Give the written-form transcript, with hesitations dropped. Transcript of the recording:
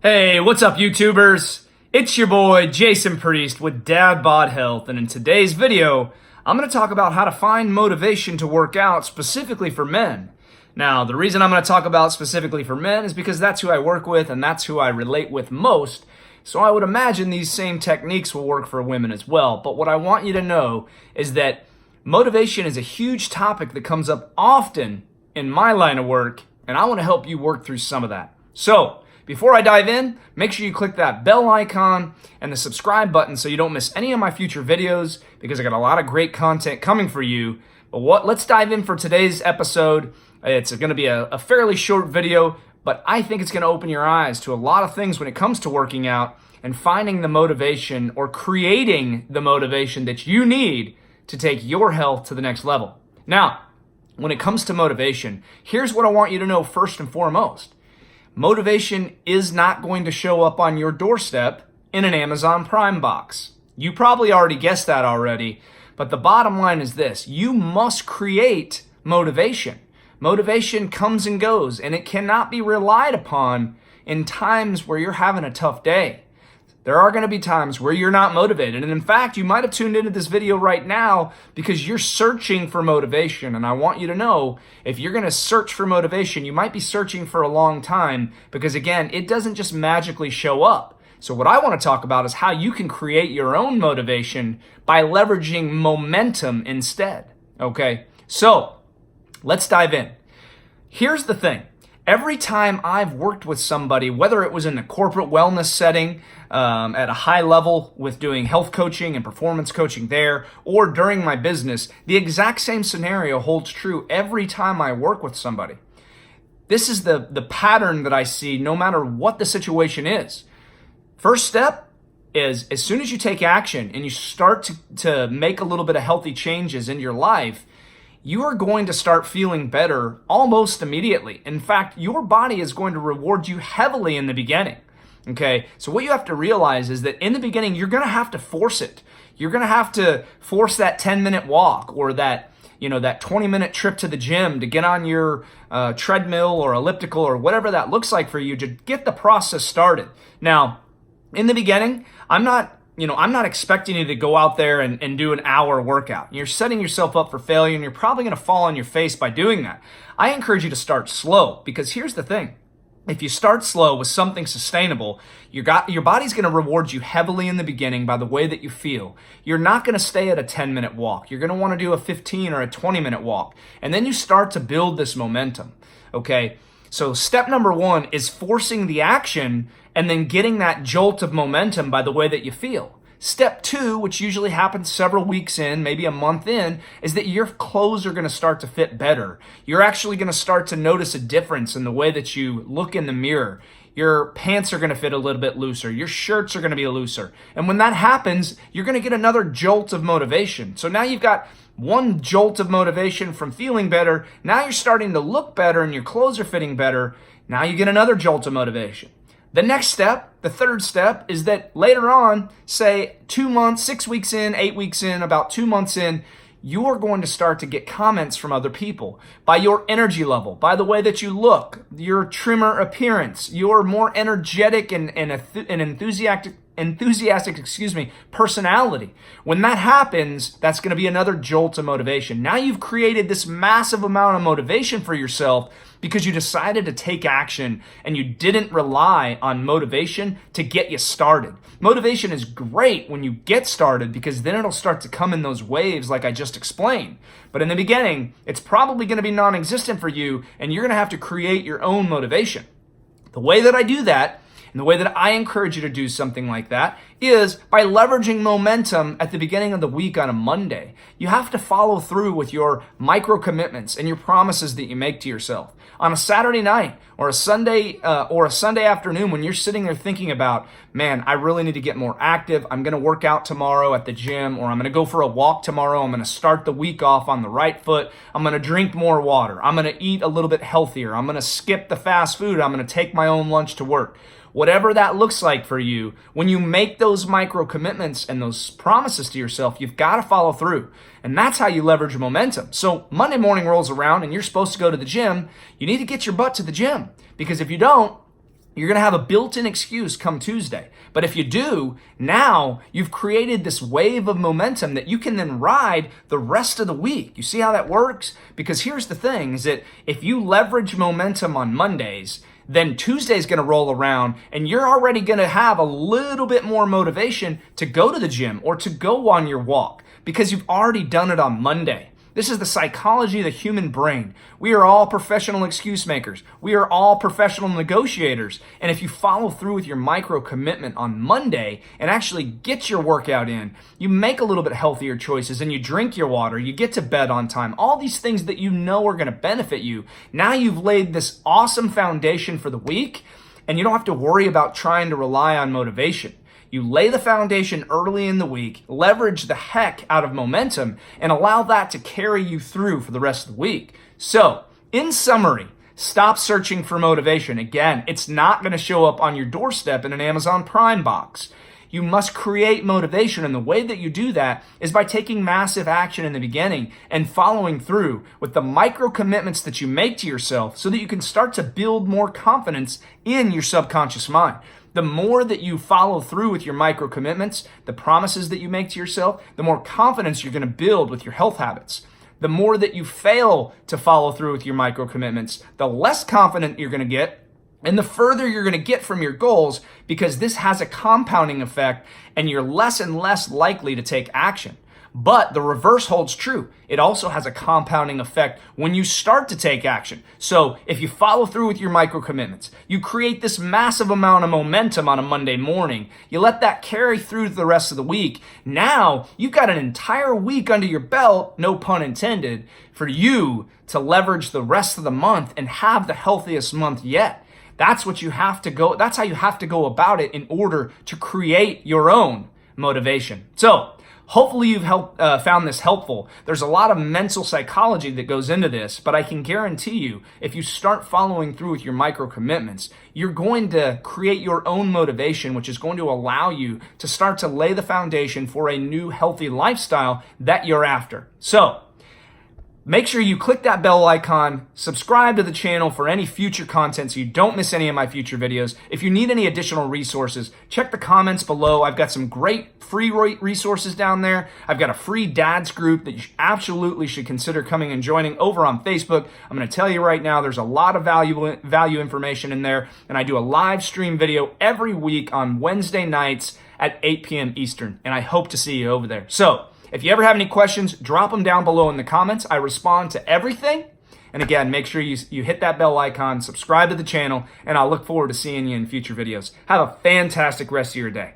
Hey, what's up, YouTubers? It's your boy, Jason Priest with Dad Bod Health, and in today's video, I'm going to talk about how to find motivation to work out specifically for men. Now, the reason I'm going to talk about specifically for men is because that's who I work with and that's who I relate with most, so I would imagine these same techniques will work for women as well. But what I want you to know is that motivation is a huge topic that comes up often in my line of work, and I want to help you work through some of that. So, before I dive in, make sure you click that bell icon and the subscribe button so you don't miss any of my future videos, because I got a lot of great content coming for you. But let's dive in for today's episode. It's going to be a fairly short video, but I think it's going to open your eyes to a lot of things when it comes to working out and finding the motivation or creating the motivation that you need to take your health to the next level. Now, when it comes to motivation, here's what I want you to know first and foremost. Motivation is not going to show up on your doorstep in an Amazon Prime box. You probably already guessed that already, but the bottom line is this: you must create motivation. Motivation comes and goes, and it cannot be relied upon in times where you're having a tough day. There are going to be times where you're not motivated. And in fact, you might have tuned into this video right now because you're searching for motivation. And I want you to know, if you're going to search for motivation, you might be searching for a long time, because again, it doesn't just magically show up. So what I want to talk about is how you can create your own motivation by leveraging momentum instead. Okay, so let's dive in. Here's the thing. Every time I've worked with somebody, whether it was in a corporate wellness setting, at a high level with doing health coaching and performance coaching there, or during my business, the exact same scenario holds true every time I work with somebody. This is the pattern that I see no matter what the situation is. First step is, as soon as you take action and you start to make a little bit of healthy changes in your life, you are going to start feeling better almost immediately. In fact, your body is going to reward you heavily in the beginning. Okay, so what you have to realize is that in the beginning, you're going to have to force it. You're going to have to force that 10-minute walk, or that 20-minute trip to the gym to get on your treadmill or elliptical or whatever that looks like for you to get the process started. Now, in the beginning, I'm not expecting you to go out there and do an hour workout. You're setting yourself up for failure, and you're probably going to fall on your face by doing that. I encourage you to start slow, because here's the thing. If you start slow with something sustainable, your body's going to reward you heavily in the beginning by the way that you feel. You're not going to stay at a 10-minute walk. You're going to want to do a 15 or a 20-minute walk. And then you start to build this momentum. Okay? So step number one is forcing the action and then getting that jolt of momentum by the way that you feel. Step two, which usually happens several weeks in, maybe a month in, is that your clothes are going to start to fit better. You're actually going to start to notice a difference in the way that you look in the mirror. Your pants are going to fit a little bit looser. Your shirts are going to be looser. And when that happens, you're going to get another jolt of motivation. So now you've got one jolt of motivation from feeling better. Now you're starting to look better and your clothes are fitting better. Now you get another jolt of motivation. The next step, the third step, is that later on, say 2 months, 6 weeks in, 8 weeks in, about 2 months in, you're going to start to get comments from other people by your energy level, by the way that you look, your trimmer appearance, your more energetic and enthusiastic personality. When that happens, that's going to be another jolt of motivation. Now you've created this massive amount of motivation for yourself because you decided to take action and you didn't rely on motivation to get you started. Motivation is great when you get started, because then it'll start to come in those waves like I just explained. But in the beginning, it's probably going to be non-existent for you, and you're going to have to create your own motivation. The way that I do that, and the way that I encourage you to do something like that, is by leveraging momentum at the beginning of the week on a Monday. You have to follow through with your micro commitments and your promises that you make to yourself. On a Saturday night or a Sunday afternoon, when you're sitting there thinking about, man, I really need to get more active. I'm going to work out tomorrow at the gym, or I'm going to go for a walk tomorrow. I'm going to start the week off on the right foot. I'm going to drink more water. I'm going to eat a little bit healthier. I'm going to skip the fast food. I'm going to take my own lunch to work. Whatever that looks like for you, when you make those micro commitments and those promises to yourself, you've got to follow through. And that's how you leverage momentum. So Monday morning rolls around and you're supposed to go to the gym. You need to get your butt to the gym, because if you don't, you're going to have a built-in excuse come Tuesday. But if you do, now you've created this wave of momentum that you can then ride the rest of the week. You see how that works? Because here's the thing, is that if you leverage momentum on Mondays, then Tuesday's going to roll around and you're already going to have a little bit more motivation to go to the gym or to go on your walk because you've already done it on Monday. This is the psychology of the human brain. We are all professional excuse makers. We are all professional negotiators. And if you follow through with your micro commitment on Monday and actually get your workout in, you make a little bit healthier choices and you drink your water, you get to bed on time, all these things that you know are going to benefit you. Now you've laid this awesome foundation for the week and you don't have to worry about trying to rely on motivation. You lay the foundation early in the week, leverage the heck out of momentum, and allow that to carry you through for the rest of the week. So, in summary, stop searching for motivation. Again, it's not going to show up on your doorstep in an Amazon Prime box. You must create motivation, and the way that you do that is by taking massive action in the beginning and following through with the micro commitments that you make to yourself so that you can start to build more confidence in your subconscious mind. The more that you follow through with your micro commitments, the promises that you make to yourself, the more confidence you're going to build with your health habits. The more that you fail to follow through with your micro commitments, the less confident you're going to get and the further you're going to get from your goals, because this has a compounding effect and you're less and less likely to take action. But the reverse holds true. It also has a compounding effect when you start to take action. So if you follow through with your micro commitments, you create this massive amount of momentum on a Monday morning, you let that carry through the rest of the week. Now you've got an entire week under your belt, no pun intended, for you to leverage the rest of the month and have the healthiest month yet. That's how you have to go about it in order to create your own motivation. So, hopefully you've found this helpful. There's a lot of mental psychology that goes into this, but I can guarantee you, if you start following through with your micro commitments, you're going to create your own motivation, which is going to allow you to start to lay the foundation for a new healthy lifestyle that you're after. So, make sure you click that bell icon, subscribe to the channel for any future content so you don't miss any of my future videos. If you need any additional resources, check the comments below. I've got some great free resources down there. I've got a free dads group that you absolutely should consider coming and joining over on Facebook. I'm going to tell you right now, there's a lot of value information in there, and I do a live stream video every week on Wednesday nights at 8 p.m. Eastern, and I hope to see you over there. So, if you ever have any questions, drop them down below in the comments. I respond to everything. And again, make sure you hit that bell icon, subscribe to the channel, and I'll look forward to seeing you in future videos. Have a fantastic rest of your day.